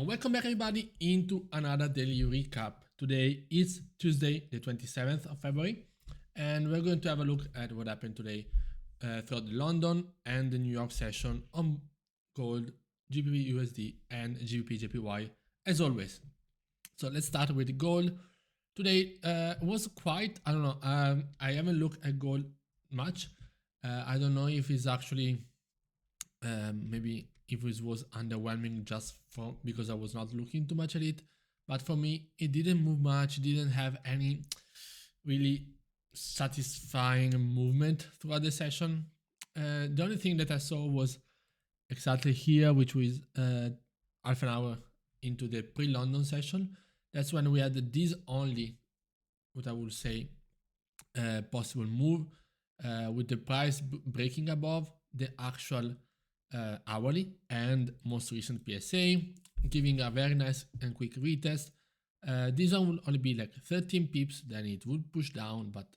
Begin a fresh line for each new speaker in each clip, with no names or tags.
And welcome back everybody into another daily recap. Today is Tuesday, the 27th of February, and we're going to have a look at what happened today throughout the London and the New York session on gold, GBPUSD and GBPJPY as always. So let's start with gold. Today was quite, I don't know, I haven't looked at gold much. I don't know if it's actually maybe if it was underwhelming just because I was not looking too much at it, but for me it didn't move much, didn't have any really satisfying movement throughout the session. The only thing that I saw was exactly here, which was half an hour into the pre-London session. That's when we had this only, what I would say, possible move with the price breaking above the actual hourly and most recent PSA, giving a very nice and quick retest. This one will only be like 13 pips, then it would push down, but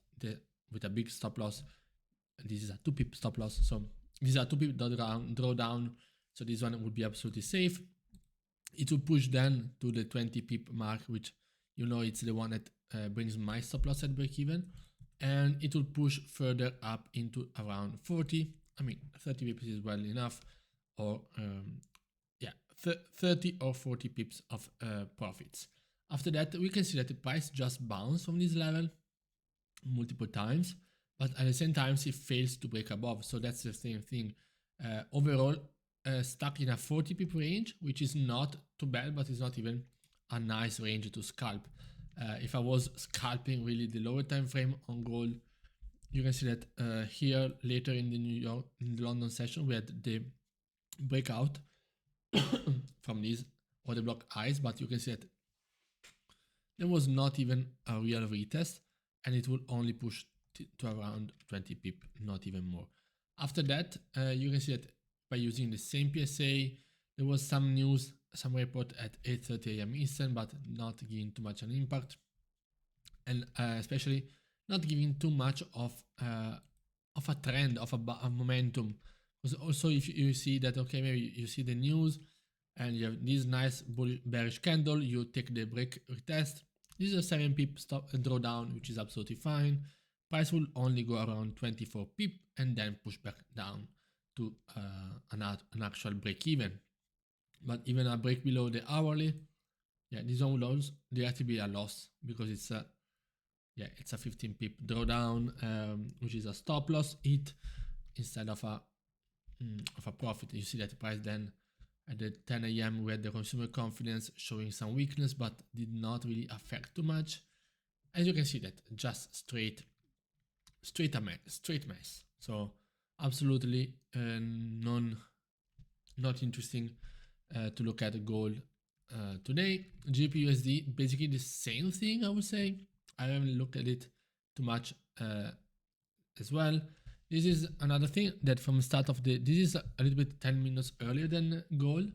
with a big stop loss. This is a 2 pip stop loss, so this is a 2 pip drawdown, so this one would be absolutely safe. It will push then to the 20 pip mark, which you know it's the one that brings my stop loss at break even, and it will push further up into around 40. I mean, 30 pips is well enough, or 30 or 40 pips of profits. After that, we can see that the price just bounced from this level multiple times, but at the same time, it fails to break above. So that's the same thing. Overall, stuck in a 40 pip range, which is not too bad, but it's not even a nice range to scalp. If I was scalping really the lower time frame on gold, you can see that here later in the London session, we had the breakout from these order block highs, but you can see that there was not even a real retest, and it will only push to around 20 pip, not even more. After that, you can see that by using the same PSA, there was some news, some report at 8:30 AM Eastern, but not giving too much an impact, and especially not giving too much of a trend, of a momentum. Because also if you see that, okay, maybe you see the news and you have this nice bearish candle, you take the break retest. This is a 7 pip stop drawdown, which is absolutely fine. Price will only go around 24 pip and then push back down to an actual break even. But even a break below the hourly, this one will also directly be a loss, because it's a 15 pip drawdown, which is a stop loss hit instead of a profit. You see that the price then at the 10 AM we had the consumer confidence showing some weakness, but did not really affect too much. As you can see, that just straight mess. So absolutely not interesting to look at gold today. GBPUSD, basically the same thing, I would say. I haven't looked at it too much as well. This is another thing that from the start of this is a little bit 10 minutes earlier than gold.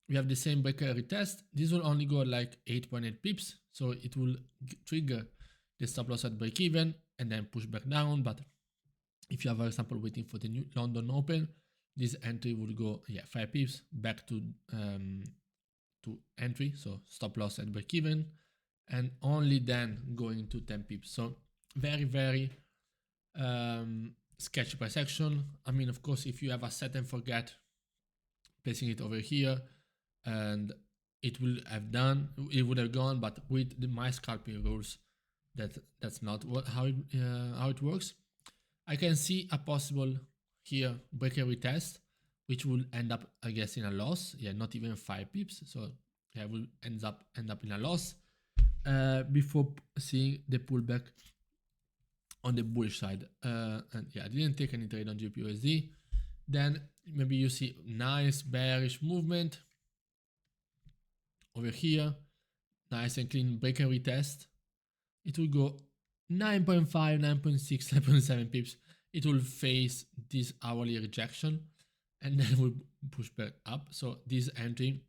We have the same breaker retest. This will only go like 8.8 pips, so it will trigger the stop loss at break even and then push back down. But if you are, for example, waiting for the new London Open, this entry will go 5 pips back to entry, so stop loss at break even, and only then going to 10 pips. So very sketchy price action. I mean, of course, if you have a set and forget, placing it over here, and it would have gone, but with my scalping rules, that's not how it works. I can see a possible here breaker retest, which will end up, I guess, in a loss. Not even 5 pips, so will end up in a loss before seeing the pullback on the bullish side. And I didn't take any trade on GBPUSD. Then maybe you see nice bearish movement over here, nice and clean breaker retest. It will go 9.5, 9.6, 9.7 pips. It will face this hourly rejection and then will push back up. So this entry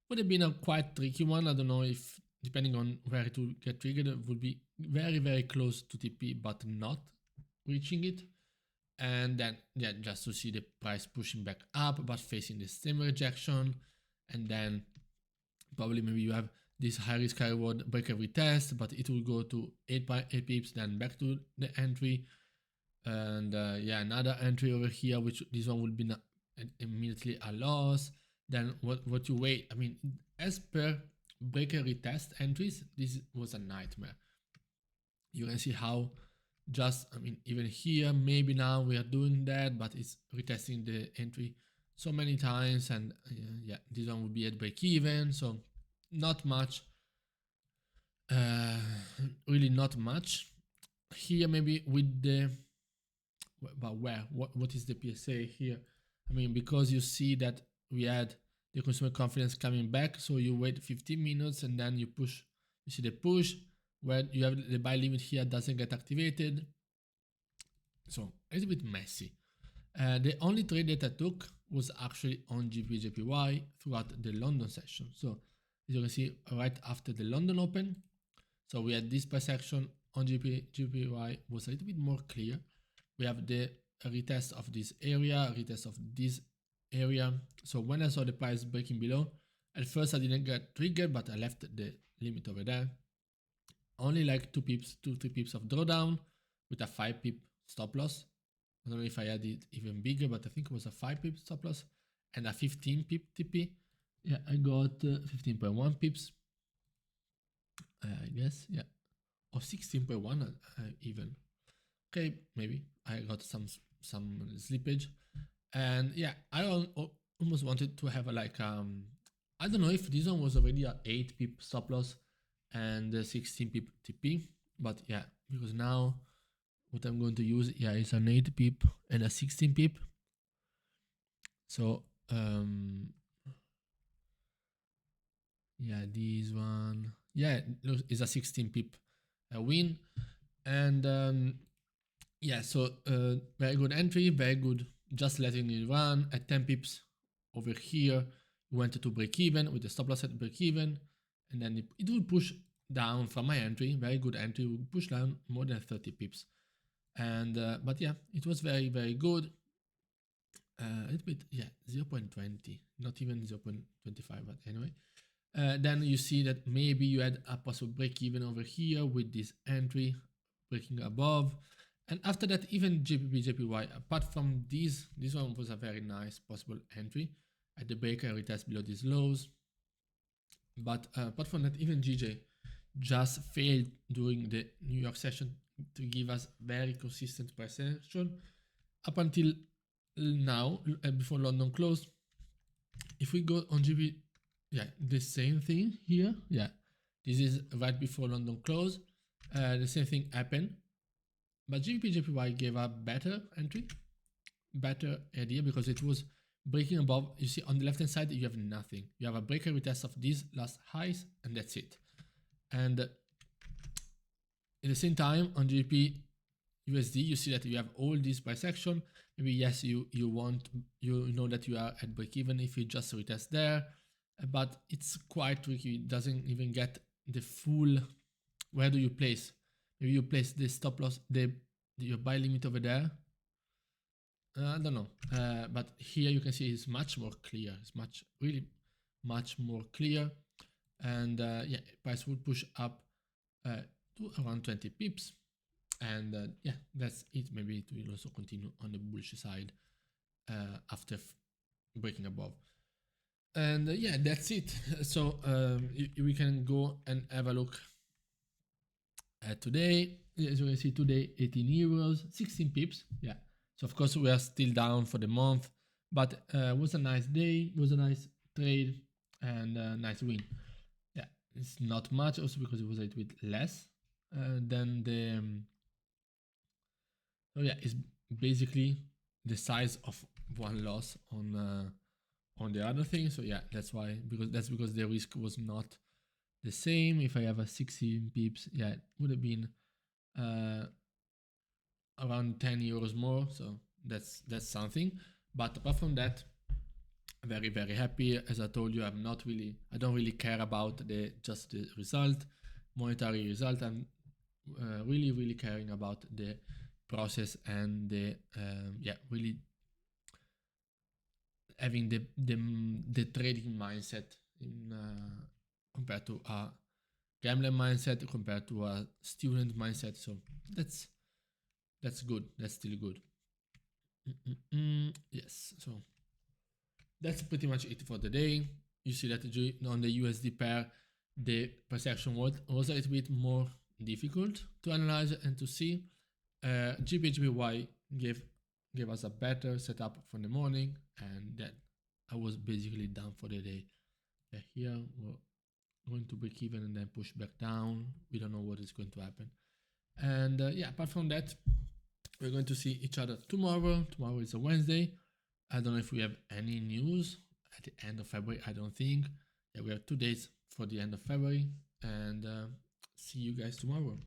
would have been a quite tricky one. I don't know if, depending on where it will get triggered, it would be very close to TP, but not reaching it. And then, just to see the price pushing back up, but facing the same rejection, and then Probably maybe you have this high risk high reward break every test, but it will go to 8 pips, then back to the entry, and yeah, another entry over here, which this one will be immediately a loss. Then what you wait, I mean, as per break every test entries, this was a nightmare. You can see how just, I mean, even here, maybe now we are doing that, but it's retesting the entry so many times, and yeah, this one will be at break even, so not much, really not much. Here maybe with the, but where, what is the PSA here? I mean, because you see that we had the consumer confidence coming back, so you wait 15 minutes and then you push, you see the push, where you have the buy limit here doesn't get activated. So it's a bit messy. The only trade that I took was actually on GBPJPY throughout the London session. So as you can see, right after the London Open, so we had this price action on GBPJPY was a little bit more clear. We have the retest of this area, retest of this area. So when I saw the price breaking below, at first I didn't get triggered, but I left the limit over there. Only like 2 pips, 2-3 pips of drawdown with a 5 pip stop loss. I don't know if I had it even bigger, but I think it was a 5 pip stop loss and a 15 pip TP. Yeah, I got 15.1 pips, I guess, yeah, or 16.1 even. Okay, maybe I got some slippage, and yeah, I almost wanted to have a like I don't know if this one was already a 8 pip stop loss and a 16 pip TP, but yeah, because now what I'm going to use, yeah, is an 8 pip and a 16 pip. So yeah, this one, yeah, is a 16 pip win, and yeah, so very good entry, very good, just letting it run at 10 pips over here. We went to break even with the stop loss at break even, and then it will push down from my entry. Very good entry, will push down more than 30 pips, and but yeah, it was very, very good. A little bit, yeah, 0.20, not even 0.25, but anyway. Then you see that maybe you had a possible break even over here with this entry breaking above. And after that, even GBPJPY, apart from this one was a very nice possible entry at the break and retest below these lows. But apart from that, even GJ just failed during the New York session to give us very consistent price action up until now, before London closed. If we go on GB, yeah, the same thing here. Yeah, this is right before London close. The same thing happened, but GBPJPY gave a better entry, better idea, because it was breaking above. You see on the left hand side you have nothing. You have a breaker retest of these last highs, and that's it. And at the same time on GBP USD, you see that you have all this price action. Maybe yes, you know that you are at break even if you just retest there, but it's quite tricky. It doesn't even get the full. Where do you place? Maybe you place the stop loss, your buy limit over there. I don't know, but here you can see it's much more clear. It's really much more clear, and yeah, price will push up to around 20 pips. And yeah, that's it. Maybe it will also continue on the bullish side after breaking above. And yeah, that's it. So we can go and have a look at today. As you can see, today 18 euros, 16 pips. Yeah. So of course we are still down for the month, but it was a nice day. It was a nice trade and a nice win. Yeah, it's not much also because it was a little bit less than the. So yeah, it's basically the size of one loss on the other thing. So yeah, that's why, because the risk was not the same. If I have a 16 pips, yeah, it would have been around 10 euros more. So that's something. But apart from that, very, very happy. As I told you, I don't really care about just the result, monetary result. I'm really, really caring about the process and the yeah, really having the trading mindset compared to a gambler mindset, compared to a student mindset. So that's good. That's still good. Yes. So that's pretty much it for the day. You see that on the USD pair, the price action was a little bit more difficult to analyze and to see. GBPJPY gave us a better setup for the morning, and then I was basically done for the day. Here we're going to break even and then push back down. We don't know what is going to happen. And yeah, apart from that, we're going to see each other tomorrow. Tomorrow is a Wednesday. I don't know if we have any news at the end of February. I don't think. Yeah, we have 2 days for the end of February, and see you guys tomorrow.